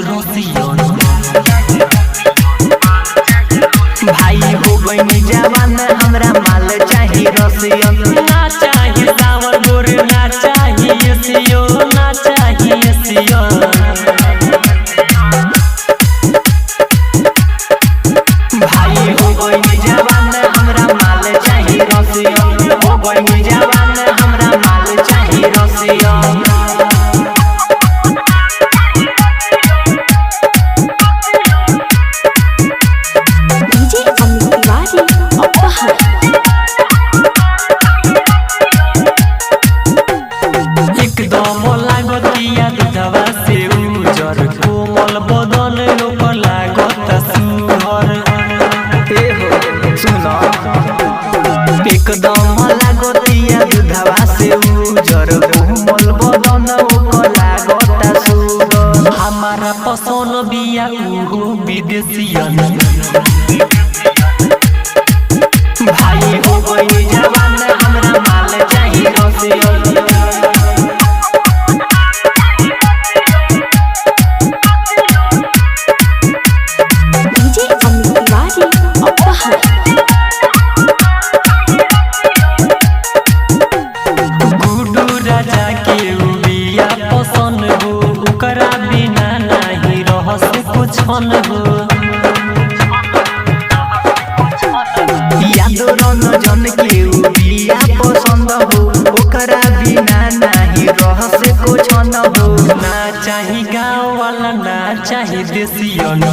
Russian भाई हो गई जवान हमरा माल चाही रसियन ना चाही सावर गोर ना चाही एसियो ना चाही एसियन भाई हो गई जवान हमरा माल चाही रसियन हो गई जवान हमरा माल चाही रसियन एकदम लागतिया दूधवा से उजर कोमल बदन लोक लागत सुहर ए हो सुन एकदम लागतिया दूधवा से उजर कोमल बदन लोक लागत सुहर हमारा पसंद बिया उहो विदेशियन भाई हो गई जवान हमरा माल चाही रसियन राजा के बिया पसंद हो ओकरा बिना नहीं रह से कुछ हो यादो रंजन के बिया पसंद हो ओकरा बिना नहीं रह से कुछ हो ना चाही गाँव वाला ना चाही देसियन